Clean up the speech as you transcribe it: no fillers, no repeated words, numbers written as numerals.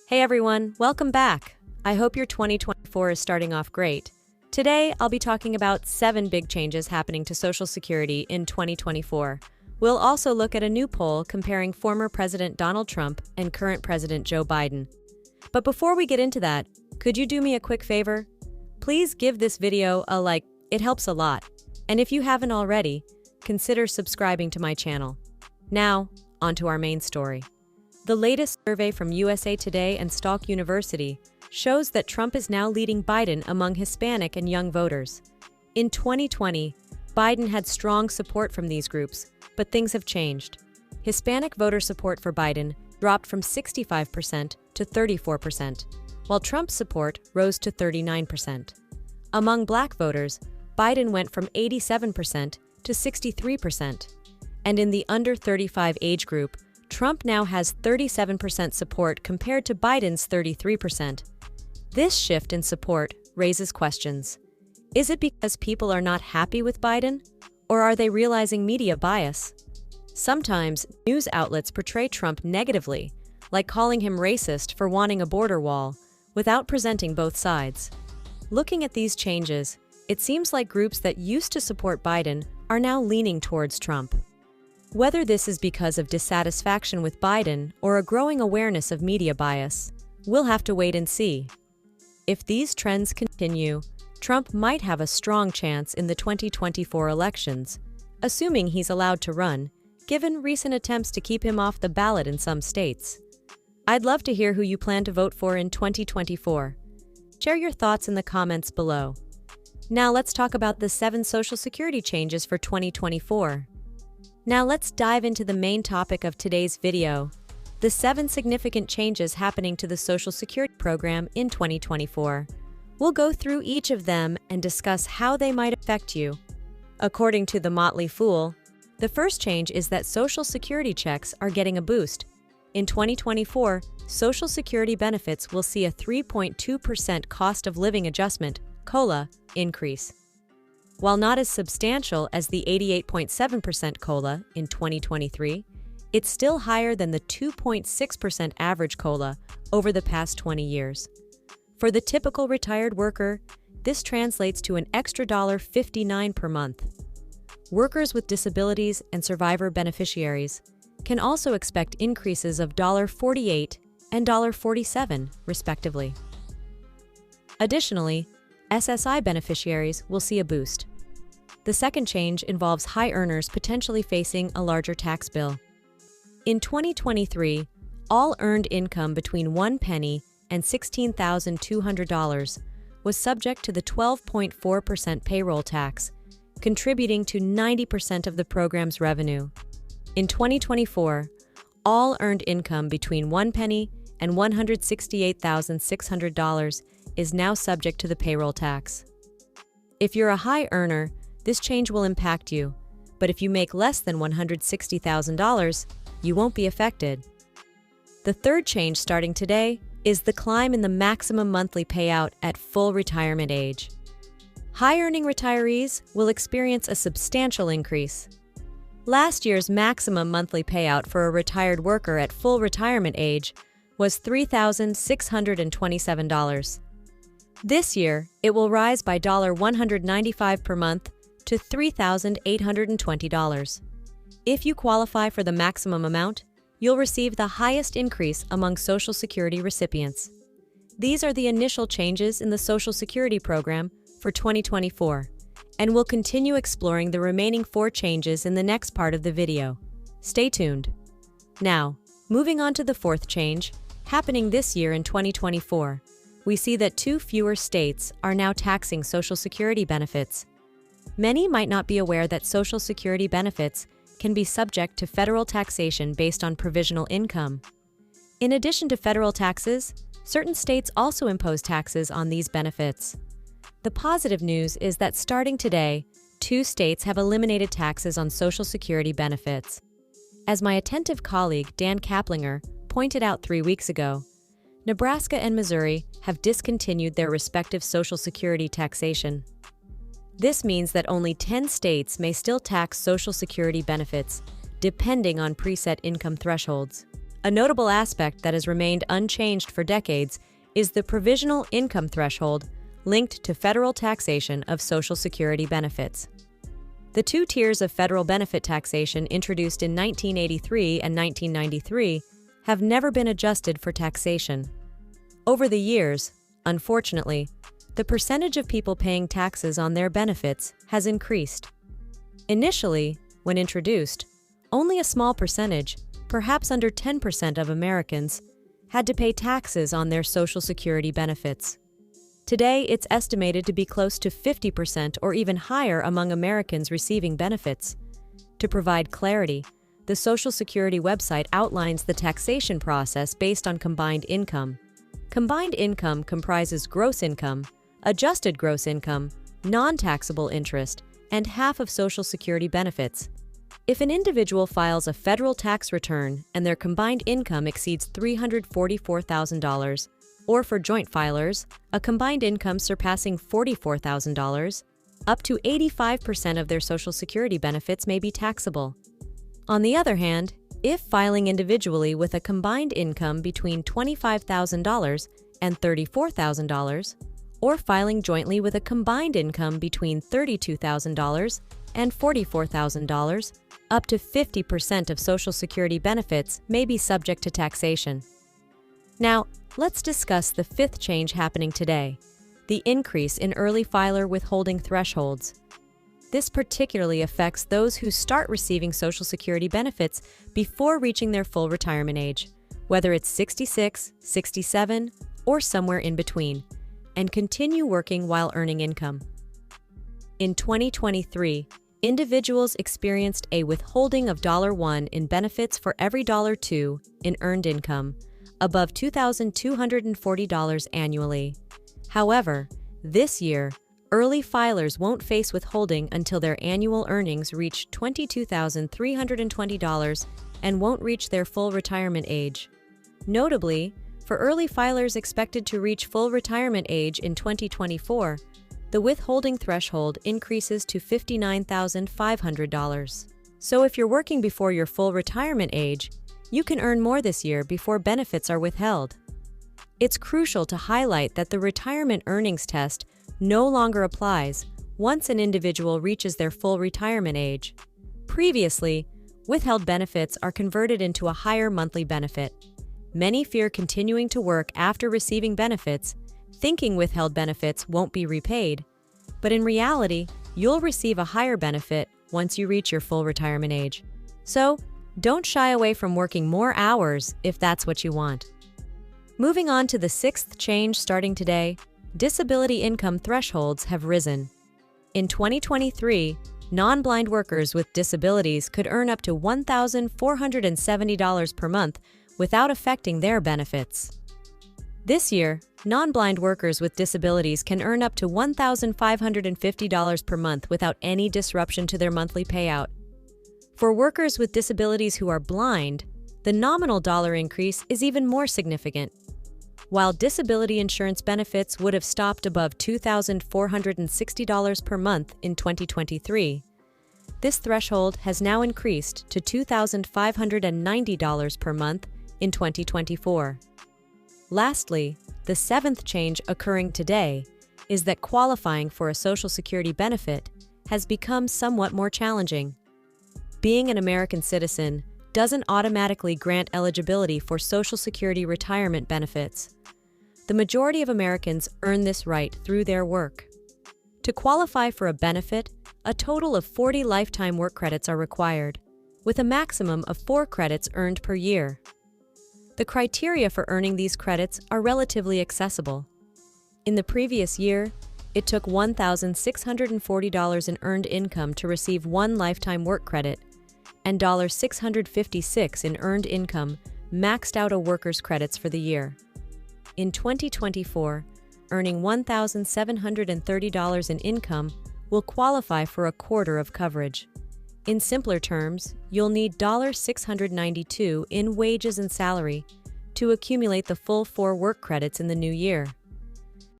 Hey everyone, welcome back. I hope your 2024 is starting off great. Today, I'll be talking about 7 big changes happening to Social Security in 2024. We'll also look at a new poll comparing former President Donald Trump and current President Joe Biden. But before we get into that, could you do me a quick favor? Please give this video a like, it helps a lot. And if you haven't already, consider subscribing to my channel. Now, onto our main story. The latest survey from USA Today and Stalk University shows that Trump is now leading Biden among Hispanic and young voters. In 2020, Biden had strong support from these groups, but things have changed. Hispanic voter support for Biden dropped from 65% to 34%, while Trump's support rose to 39%. Among Black voters, Biden went from 87% to 63%. And in the under 35 age group, Trump now has 37% support compared to Biden's 33%. This shift in support raises questions. Is it because people are not happy with Biden, or are they realizing media bias? Sometimes, news outlets portray Trump negatively, like calling him racist for wanting a border wall, without presenting both sides. Looking at these changes, it seems like groups that used to support Biden are now leaning towards Trump. Whether this is because of dissatisfaction with Biden or a growing awareness of media bias, we'll have to wait and see. If these trends continue, Trump might have a strong chance in the 2024 elections, assuming he's allowed to run, given recent attempts to keep him off the ballot in some states. I'd love to hear who you plan to vote for in 2024. Share your thoughts in the comments below. Now let's talk about the 7 Social Security changes for 2024. Now let's dive into the main topic of today's video, the 7 significant changes happening to the Social Security program in 2024. We'll go through each of them and discuss how they might affect you. According to The Motley Fool, the first change is that Social Security checks are getting a boost. In 2024, Social Security benefits will see a 3.2% cost of living adjustment, COLA, increase. While not as substantial as the 88.7% COLA in 2023, it's still higher than the 2.6% average COLA over the past 20 years. For the typical retired worker, this translates to an extra $59 per month. Workers with disabilities and survivor beneficiaries can also expect increases of $48 and $47, respectively. Additionally, SSI beneficiaries will see a boost. The second change involves high earners potentially facing a larger tax bill. In 2023, all earned income between 1 penny and $16,200 was subject to the 12.4% payroll tax, contributing to 90% of the program's revenue. In 2024, all earned income between 1 penny and $168,600 is now subject to the payroll tax. If you're a high earner, this change will impact you, but if you make less than $160,000, you won't be affected. The third change starting today is the climb in the maximum monthly payout at full retirement age. High-earning retirees will experience a substantial increase. Last year's maximum monthly payout for a retired worker at full retirement age was $3,627. This year, it will rise by $195 per month to $3,820. If you qualify for the maximum amount, you'll receive the highest increase among Social Security recipients. These are the initial changes in the Social Security program for 2024, and we'll continue exploring the remaining 4 changes in the next part of the video. Stay tuned. Now, moving on to the 4th change, happening this year in 2024. We see that 2 fewer states are now taxing Social Security benefits. Many might not be aware that Social Security benefits can be subject to federal taxation based on provisional income. In addition to federal taxes, certain states also impose taxes on these benefits. The positive news is that starting today, 2 states have eliminated taxes on Social Security benefits. As my attentive colleague Dan Kaplinger pointed out 3 weeks ago, Nebraska and Missouri have discontinued their respective Social Security taxation. This means that only 10 states may still tax Social Security benefits, depending on preset income thresholds. A notable aspect that has remained unchanged for decades is the provisional income threshold linked to federal taxation of Social Security benefits. The two tiers of federal benefit taxation introduced in 1983 and 1993 have never been adjusted for taxation. Over the years, unfortunately, the percentage of people paying taxes on their benefits has increased. Initially, when introduced, only a small percentage, perhaps under 10% of Americans, had to pay taxes on their Social Security benefits. Today, it's estimated to be close to 50% or even higher among Americans receiving benefits. To provide clarity, the Social Security website outlines the taxation process based on combined income. Combined income comprises gross income, adjusted gross income, non-taxable interest, and half of Social Security benefits. If an individual files a federal tax return and their combined income exceeds $344,000, or for joint filers, a combined income surpassing $44,000, up to 85% of their Social Security benefits may be taxable. On the other hand, if filing individually with a combined income between $25,000 and $34,000, or filing jointly with a combined income between $32,000 and $44,000, up to 50% of Social Security benefits may be subject to taxation. Now, let's discuss the fifth change happening today, the increase in early filer withholding thresholds. This particularly affects those who start receiving Social Security benefits before reaching their full retirement age, whether it's 66, 67, or somewhere in between, and continue working while earning income. In 2023, individuals experienced a withholding of $1 in benefits for every $2 in earned income, above $2,240 annually. However, this year, early filers won't face withholding until their annual earnings reach $22,320 and won't reach their full retirement age. Notably, for early filers expected to reach full retirement age in 2024, the withholding threshold increases to $59,500. So if you're working before your full retirement age, you can earn more this year before benefits are withheld. It's crucial to highlight that the retirement earnings test no longer applies once an individual reaches their full retirement age. Previously, withheld benefits are converted into a higher monthly benefit. Many fear continuing to work after receiving benefits, thinking withheld benefits won't be repaid, but in reality, you'll receive a higher benefit once you reach your full retirement age. So, don't shy away from working more hours if that's what you want. Moving on to the sixth change starting today, disability income thresholds have risen. In 2023, non-blind workers with disabilities could earn up to $1,470 per month without affecting their benefits. This year, non-blind workers with disabilities can earn up to $1,550 per month without any disruption to their monthly payout. For workers with disabilities who are blind, the nominal dollar increase is even more significant. While disability insurance benefits would have stopped above $2,460 per month in 2023, this threshold has now increased to $2,590 per month in 2024. Lastly, the seventh change occurring today is that qualifying for a Social Security benefit has become somewhat more challenging. Being an American citizen doesn't automatically grant eligibility for Social Security retirement benefits. The majority of Americans earn this right through their work. To qualify for a benefit, a total of 40 lifetime work credits are required, with a maximum of 4 credits earned per year. The criteria for earning these credits are relatively accessible. In the previous year, it took $1,640 in earned income to receive 1 lifetime work credit, and $656 in earned income maxed out a worker's credits for the year. In 2024, earning $1,730 in income will qualify for a quarter of coverage. In simpler terms, you'll need $692 in wages and salary to accumulate the full 4 work credits in the new year.